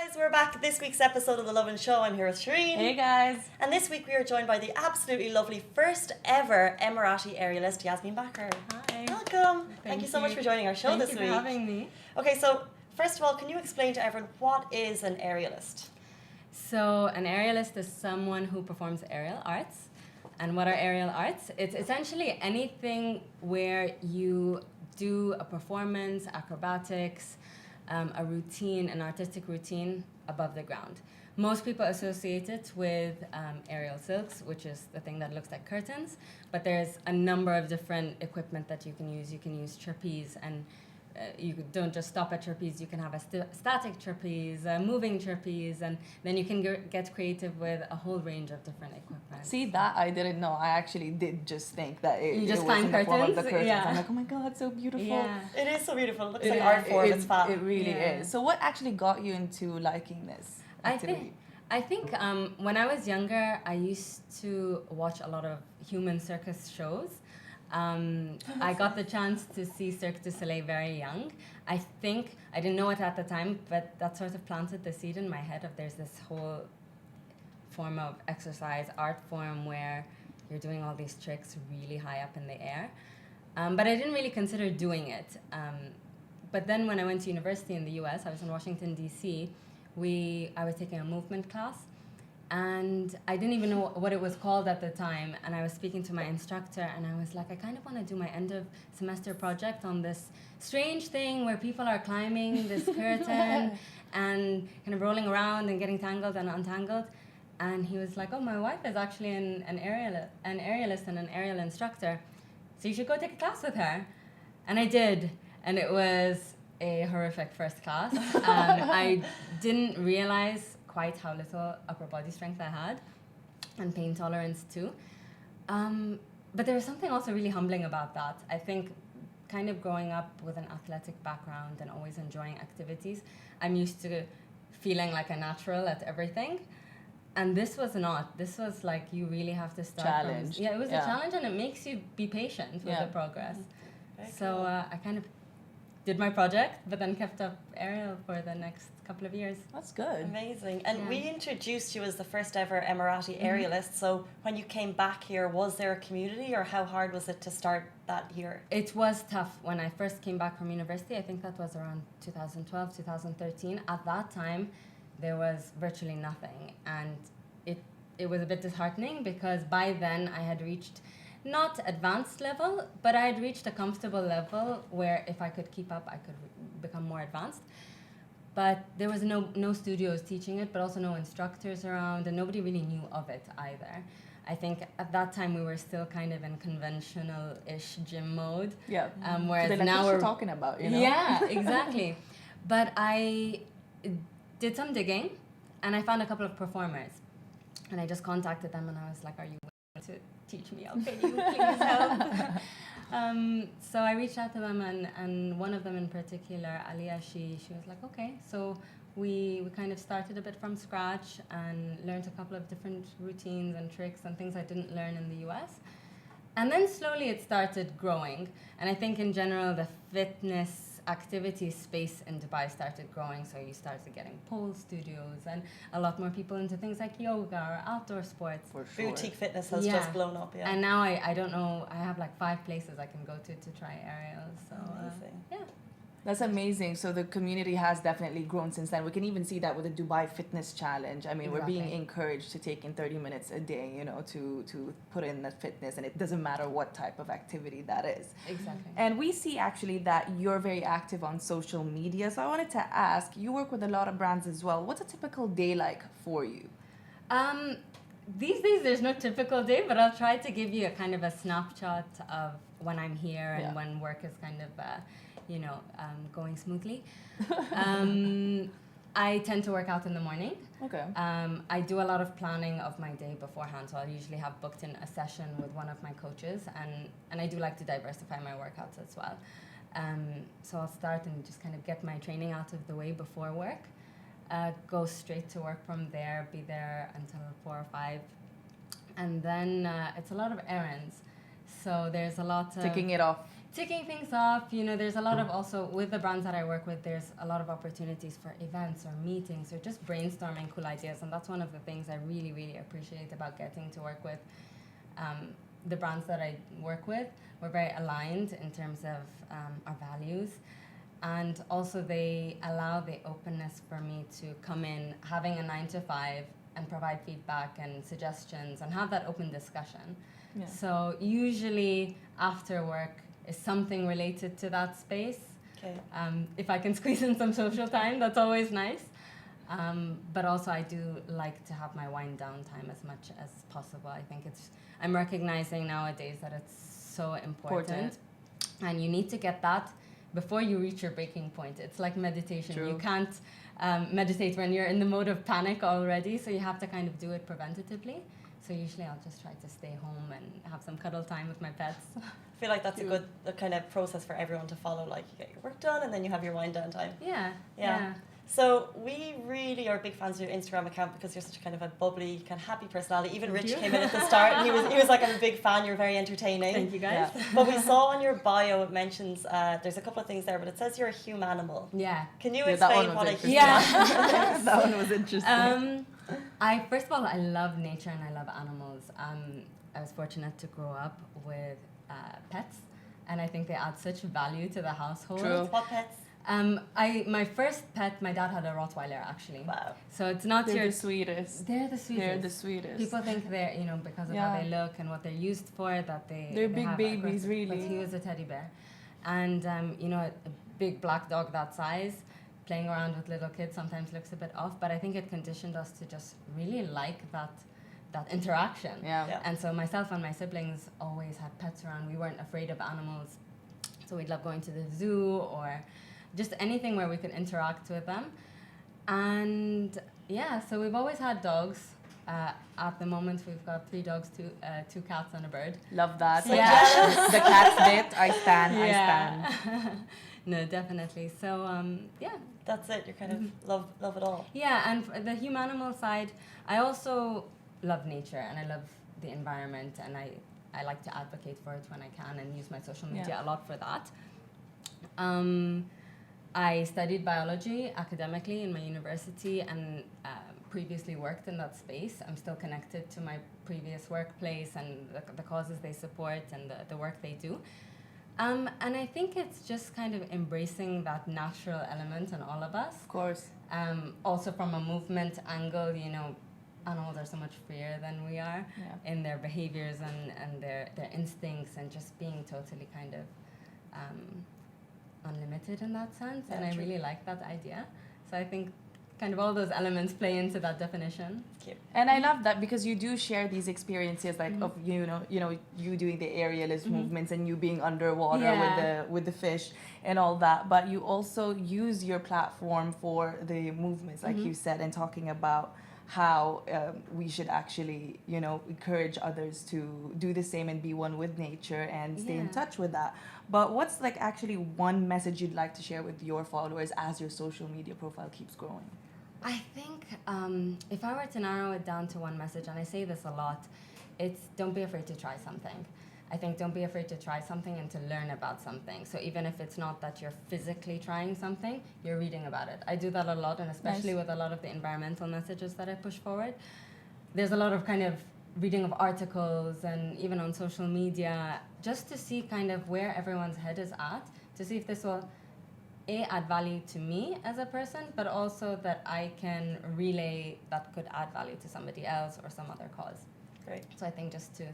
guys, we're back at this week's episode of the Lovin Show. I'm here with Shireen. Hey guys. And this week we are joined by the absolutely lovely first ever Emirati aerialist, Yasmin Passion. Hi. Welcome. Thank you so much for joining our show this week. Thank you for having me. Okay, so first of all, can you explain to everyone what is an aerialist? So an aerialist is someone who performs aerial arts. And what are aerial arts? It's essentially anything where you do a performance, acrobatics, a routine, an artistic routine above the ground. Most people associate it with aerial silks, which is the thing that looks like curtains, but there's a number of different equipment that you can use. You can use trapeze, and you don't just stop at trapeze. You can have a static trapeze, a moving trapeze, and then you can get creative with a whole range of different equipment. See, that I didn't know. I actually did just think that it was climb in the form of the curtains? curtains. Yeah. I'm like, oh my god, so beautiful. Yeah. It is so beautiful. It looks like art form. It's fab. It really Yeah. is. So what actually got you into liking this activity? I think when I was younger, I used to watch a lot of human circus shows. I got the chance to see Cirque du Soleil very young. I think, I didn't know it at the time, but that sort of planted the seed in my head of there's this whole form of exercise, art form, where you're doing all these tricks really high up in the air. But I didn't really consider doing it. But then when I went to university in the US, I was in Washington, D.C., I was taking a movement class, and I didn't even know what it was called at the time. And I was speaking to my instructor, and I was like, I kind of want to do my end of semester project on this strange thing where people are climbing this curtain and kind of rolling around and getting tangled and untangled. And he was like, oh, my wife is actually an aerialist and an aerial instructor, so you should go take a class with her. And I did, and it was a horrific first class. I didn't realize quite how little upper body strength I had, and pain tolerance too. But there was something also really humbling about that. I think kind of growing up with an athletic background and always enjoying activities, I'm used to feeling like a natural at everything. And this was not. This was like you really have to start. Challenge. It was a challenge, and it makes you be patient with the progress. Very So cool. I kind of did my project, but then kept up aerial for the next couple of years. That's good. Amazing. And Yeah. we introduced you as the first ever Emirati aerialist. So when you came back here, was there a community, or how hard was it to start that here? It was tough when I first came back from university. I think that was around 2012, 2013. At that time, there was virtually nothing. And it was a bit disheartening because by then I had reached not advanced level, but I had reached a comfortable level where if I could keep up, I could become more advanced. But there was no studios teaching it, but also no instructors around, and nobody really knew of it either. I think at that time we were still kind of in conventional-ish gym mode. Yeah. Whereas so now what we're you talking about, you know? Yeah, exactly. But I did some digging, and I found a couple of performers, and I just contacted them, and I was like, "Are you willing to teach me? Okay, you please help." So I reached out to them, and one of them in particular, Alia, she was like, "Okay." So we kind of started a bit from scratch and learned a couple of different routines and tricks and things I didn't learn in the US. And then slowly it started growing. And I think in general, the fitness activity space in Dubai started growing. So you started getting pole studios and a lot more people into things like yoga or outdoor sports. For sure. Boutique fitness has Yeah. just blown up, yeah. And now I don't know, I have like 5 places I can go to try aerials. So Amazing. yeah. That's amazing. So the community has definitely grown since then. We can even see that with the Dubai Fitness Challenge. I mean, we're being Exactly. encouraged to take in 30 minutes a day, you know, to put in that fitness, and it doesn't matter what type of activity that is. Exactly. And we see actually that you're very active on social media. So I wanted to ask, you work with a lot of brands as well. What's a typical day like for you? These days there's no typical day, but I'll try to give you a kind of a snapshot of when I'm here and Yeah. when work is kind of, going smoothly. I tend to work out in the morning. Okay. I do a lot of planning of my day beforehand, so I'll usually have booked in a session with one of my coaches, and I do like to diversify my workouts as well. So I'll start and just kind of get my training out of the way before work, go straight to work from there, be there until 4 or 5, and then it's a lot of errands. So there's a lot of Ticking it off. ticking things off. There's a lot of also with the brands that I work with, there's a lot of opportunities for events or meetings or just brainstorming cool ideas. And that's one of the things I really, really appreciate about getting to work with the brands that I work with. We're very aligned in terms of our values. And also they allow the openness for me to come in, having a 9 to 5 and provide feedback and suggestions and have that open discussion. Yeah. So usually after work is something related to that space. Okay. If I can squeeze in some social time, that's always nice. But also I do like to have my wind down time as much as possible. I think I'm recognizing nowadays that it's so important. And you need to get that before you reach your breaking point. It's like meditation. True. You can't meditate when you're in the mode of panic already, so you have to kind of do it preventatively. So usually I'll just try to stay home and have some cuddle time with my pets. I feel like that's a good kind of process for everyone to follow. Like you get your work done and then you have your wind down time. Yeah. So we really are big fans of your Instagram account because you're such a kind of a bubbly, kind of happy personality. Even Rich came in at the start and he was like, I'm a big fan, you're very entertaining. Thank you guys. Yeah. But we saw on your bio it mentions, there's a couple of things there, but it says you're a humanimal. Yeah. Can you explain what a human That one was interesting. First of all, I love nature and I love animals. I was fortunate to grow up with pets, and I think they add such value to the household. True. What pets? My first pet, my dad had a Rottweiler actually. Wow. So it's not They're the sweetest. They're the sweetest. They're the sweetest. People think they're, because of how they look and what they're used for, that they're big have babies, really. But he was a teddy bear. And, a big black dog that size, playing around with little kids sometimes looks a bit off, but I think it conditioned us to just really like that interaction. Yeah. And so myself and my siblings always had pets around. We weren't afraid of animals. So we'd love going to the zoo or just anything where we could interact with them. And so we've always had dogs. At the moment, we've got 3 dogs, 2 cats, and a bird. Love that. Yeah. The cat's bit, I stand. No, definitely. So, That's it, you kind of love it all. Yeah, and for the humanimal side, I also love nature and I love the environment, and I like to advocate for it when I can and use my social media a lot for that. I studied biology academically in my university and previously worked in that space. I'm still connected to my previous workplace and the causes they support and the work they do. And I think it's just kind of embracing that natural element in all of us. Of course. Also from a movement angle, animals are so much freer than we are in their behaviors and their instincts, and just being totally kind of unlimited in that sense. And I really like that idea. So I think kind of all those elements play into that definition. Cute. And I love that because you do share these experiences of you doing the aerialist movements and you being underwater with the fish and all that, but you also use your platform for the movements, like you said, and talking about how we should actually encourage others to do the same and be one with nature and stay in touch with that. But what's like actually one message you'd like to share with your followers as your social media profile keeps growing? I think if I were to narrow it down to one message, and I say this a lot, it's don't be afraid to try something. I think don't be afraid to try something and to learn about something. So even if it's not that you're physically trying something, you're reading about it. I do that a lot, and especially with a lot of the environmental messages that I push forward. There's a lot of kind of reading of articles and even on social media, just to see kind of where everyone's head is at, to see if this will add value to me as a person, but also that I can relay that could add value to somebody else or some other cause. Great. So I think just to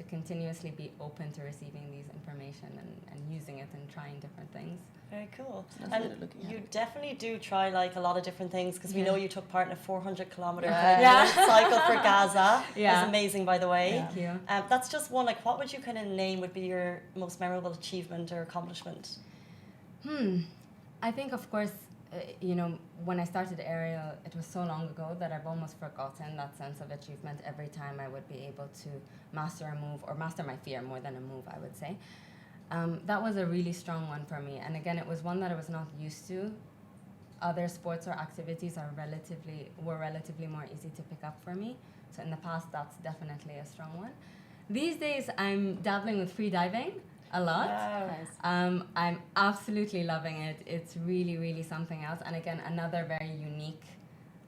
continuously be open to receiving these information and using it and trying different things. Very cool. That's And what I'm looking you at. definitely do try like a lot of different things, because we know you took part in a 400-kilometer Yeah. cycle for Gaza. Yeah. That's amazing, by the way. Thank you. That's just one. Like, what would you kind of name would be your most memorable achievement or accomplishment? I think, of course, when I started Aerial, it was so long ago that I've almost forgotten that sense of achievement every time I would be able to master a move, or master my fear more than a move, I would say. That was a really strong one for me. And again, it was one that I was not used to. Other sports or activities were relatively more easy to pick up for me. So in the past, that's definitely a strong one. These days, I'm dabbling with free diving. a lot. Wow. I'm absolutely loving it. It's really, really something else. And again, another very unique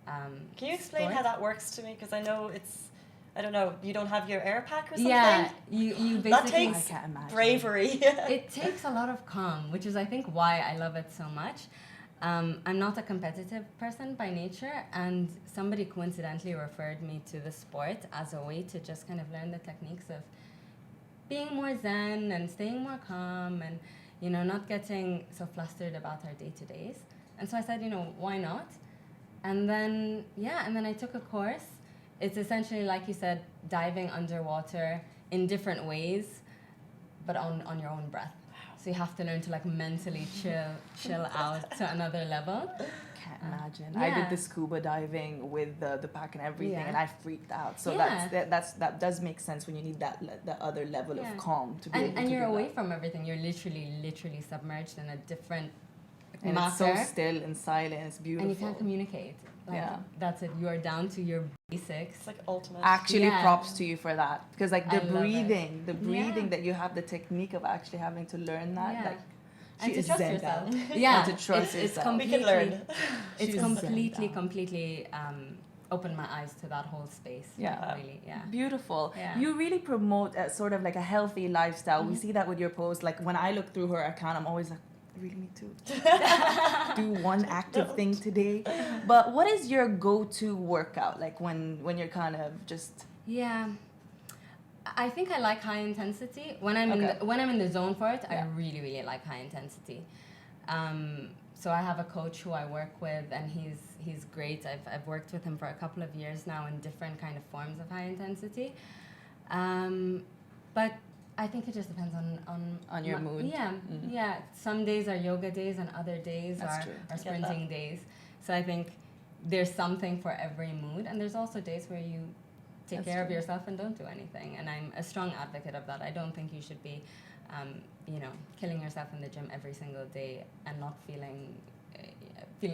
Can you explain sport. how that works to me? Because I know it's, I don't know, you don't have your air pack or something? Yeah, you basically... That I takes can't imagine. bravery. It takes a lot of calm, which is, I think, why I love it so much. I'm not a competitive person by nature, and somebody coincidentally referred me to the sport as a way to just kind of learn the techniques of being more zen and staying more calm and, you know, not getting so flustered about our day-to-days. And so I said, you know, why not? And then, I took a course. It's essentially, like you said, diving underwater in different ways, but on your own breath. So you have to learn to like mentally chill out to another level. Can't imagine. Yeah. I did the scuba diving with the pack and everything, Yeah. and I freaked out. So Yeah. that does make sense when you need that other level Yeah. of calm to be able And to you're do away that. from everything. You're literally submerged in a different And matter. it's so still and silent. It's beautiful. And you can't communicate. Like, Yeah. that's it. You're down to your basics. It's like ultimate. Actually, Yeah. props to you for that, because like I the love it. breathing Yeah. that you have, the technique of actually having to learn that, Yeah. like And she to is trust zen yourself. down. Yeah, And to trust it's yourself. We can learn. It's She's completely, zen down. completely opened my eyes to that whole space. Yeah. Like, really, yeah. Beautiful. Yeah. You really promote a sort of like a healthy lifestyle. We Mhm. see that with your posts. Like when I look through her account, I'm always like, I really need to do one active thing today. But what is your go-to workout? Like when you're kind of just Yeah. I think I like high intensity. When I'm Okay. when I'm in the zone for it, Yeah. I really like high intensity. So I have a coach who I work with, and he's great. I've worked with him for a couple of years now in different kind of forms of high intensity. But I think it just depends On your mood. Yeah, Mhm. yeah. Some days are yoga days, and other days That's are true. are Get that. sprinting days. So I think there's something for every mood, and there's also days where you take That's care of true. yourself and don't do anything. And I'm a strong advocate of that. I don't think you should be, killing yourself in the gym every single day and not feeling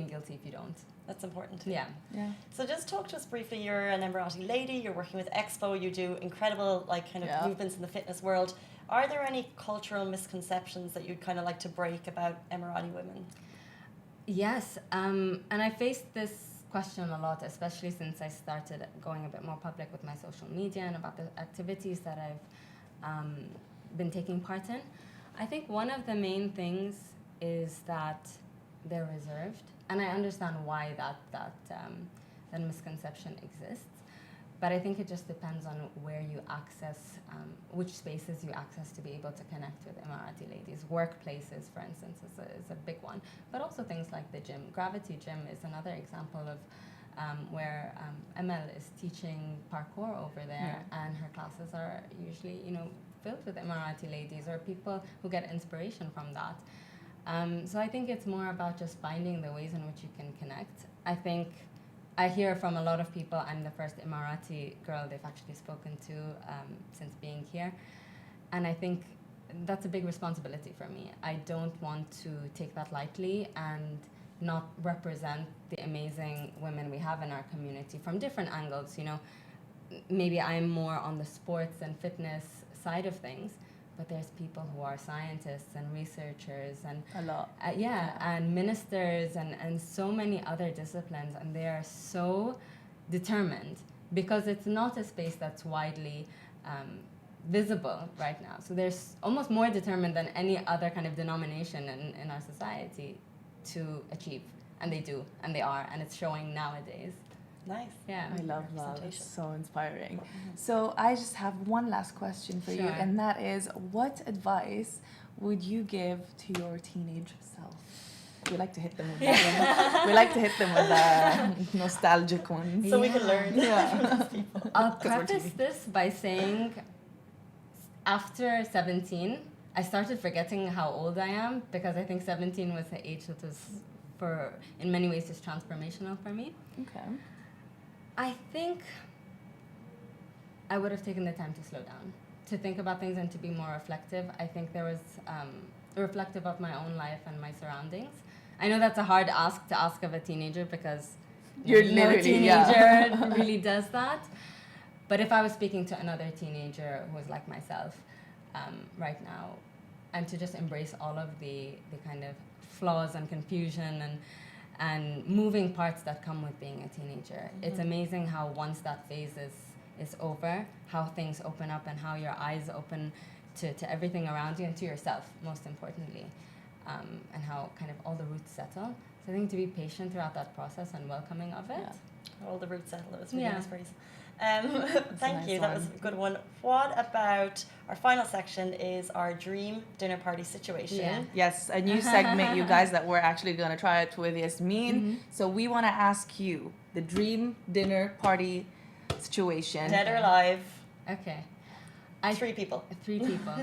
guilty if you don't. That's important. Yeah. yeah. So just talk to us briefly. You're an Emirati lady. You're working with Expo. You do incredible like kind of Yeah. movements in the fitness world. Are there any cultural misconceptions that you'd kind of like to break about Emirati women? Yes, and I faced this question a lot, especially since I started going a bit more public with my social media and about the activities that I've been taking part in. I think one of the main things is that they're reserved, and I understand why that misconception exists. But I think it just depends on where you access, which spaces you access to be able to connect with Emirati ladies. Workplaces, for instance, is a big one. But also things like the gym. Gravity Gym is another example of where Emel is teaching parkour over there, and her classes are usually, filled with Emirati ladies or people who get inspiration from that. So I think it's more about just finding the ways in which you can connect. I think I hear from a lot of people I'm the first Emirati girl they've actually spoken to since being here. And I think that's a big responsibility for me. I don't want to take that lightly and not represent the amazing women we have in our community from different angles. Maybe I'm more on the sports and fitness side of things, but there's people who are scientists and researchers and A lot. and ministers and so many other disciplines, and they are so determined because it's not a space that's widely visible right now. So they're almost more determined than any other kind of denomination in our society to achieve, and they do, and they are, and it's showing nowadays. Nice. Yeah. I love that. It's Representation. so inspiring. So I just have one last question for you, Sure. and that is, what advice would you give to your teenage self? We like to hit them with that. We like to hit them with the nostalgic ones. So we can learn Yeah. from these people. I'll 'Cause we're preface this by saying after 17, I started forgetting how old I am because I think 17 was the age that was, in many ways, just transformational for me. Okay. I think I would have taken the time to slow down, to think about things and to be more reflective. I think there was reflective of my own life and my surroundings. I know that's a hard ask to ask of a teenager because You're no literally, teenager yeah. really does that. But if I was speaking to another teenager who was like myself right now, and to just embrace all of the kind of flaws and confusion and moving parts that come with being a teenager. It's amazing how once that phase is over, how things open up and how your eyes open to everything around you and to yourself, most importantly, and how kind of all the roots settle. So I think to be patient throughout that process and welcoming of it. Yeah. All the roots settle. It was really Yeah. nice phrase. Thank you. That was a good one. What about our final section is our dream dinner party situation. Yeah. Yes, a new segment, you guys, that we're actually going to try it with Yasmin. So we want to ask you the dream dinner party situation. Dead or alive? Okay. 3 people. 3 people.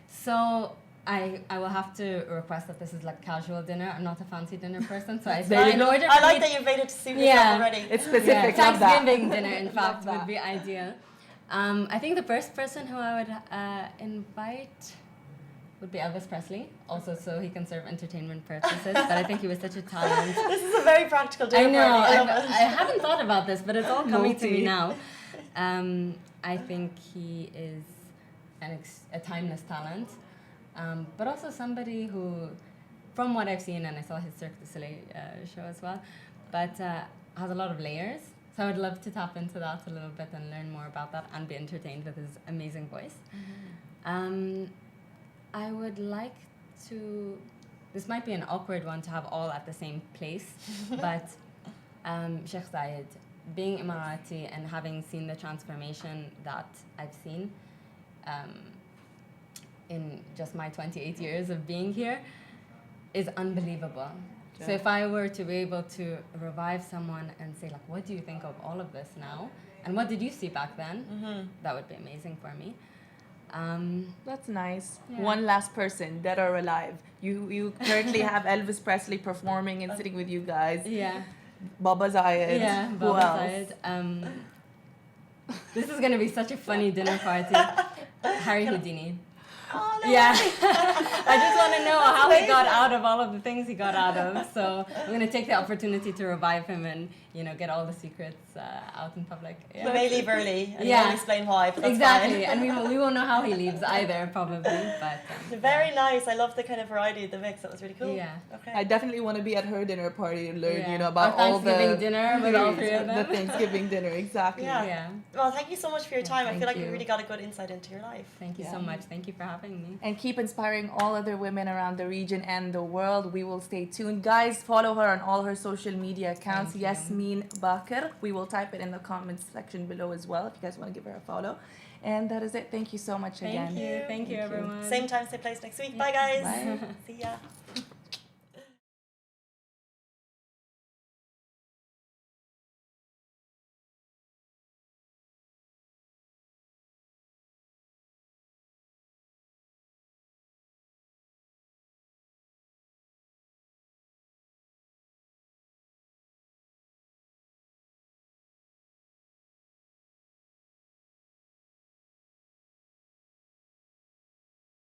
So I will have to request that this is like casual dinner. I'm not a fancy dinner person, so I thought in order I for like me that you've made it to suit yourself already. It's specific. yeah, Love that. Thanksgiving dinner, in fact, that. would be ideal. I think the first person who I would invite would be Elvis Presley, also so he can serve entertainment purposes, but I think he was such a talent. This is a very practical dinner I know, party. I love it. I haven't thought about this, but it's all coming to me now. I think he is a timeless talent, but also somebody who, from what I've seen, and I saw his Cirque du Soleil show as well, but has a lot of layers. So I would love to tap into that a little bit and learn more about that and be entertained with his amazing voice. I would like to, this might be an awkward one to have all at the same place, but Sheikh Zayed, being Emirati and having seen the transformation that I've seen in just my 28 years of being here is unbelievable. So if I were to be able to revive someone and say, like, what do you think of all of this now? And what did you see back then? That would be amazing for me. That's nice. Yeah. One last person, dead or alive. You currently have Elvis Presley performing and sitting with you guys. Yeah. Baba Zayed. Yeah, Who Baba else? Zayed. This is going to be such a funny dinner party. Harry Houdini. Oh, no. Yeah. I just want to know how he got out of all of the things he got out of. So I'm going to take the opportunity to revive him and, get all the secrets out in public. Yeah. We may leave early and Yeah. we'll explain why, but that's Exactly. fine. And we won't know how he leaves either, probably. But Very nice. I love the kind of variety of the mix. That was really cool. Yeah. Okay. I definitely want to be at her dinner party and learn, Yeah. about Our all the Thanksgiving dinner with all 3 of the them. Thanksgiving dinner, exactly. Yeah. Yeah. Well, thank you so much for your time. I thank feel like you. we really got a good insight into your life. Thank you so much. Thank you for having me. And keep inspiring all other women around the region and the world. We will stay tuned. Guys, follow her on all her social media accounts, Thank you. Yasmin Bakr. We will type it in the comments section below as well if you guys want to give her a follow. And that is it. Thank you so much again. Thank you. Thank you, everyone. Same time, same place next week. Bye, guys. Bye. See ya.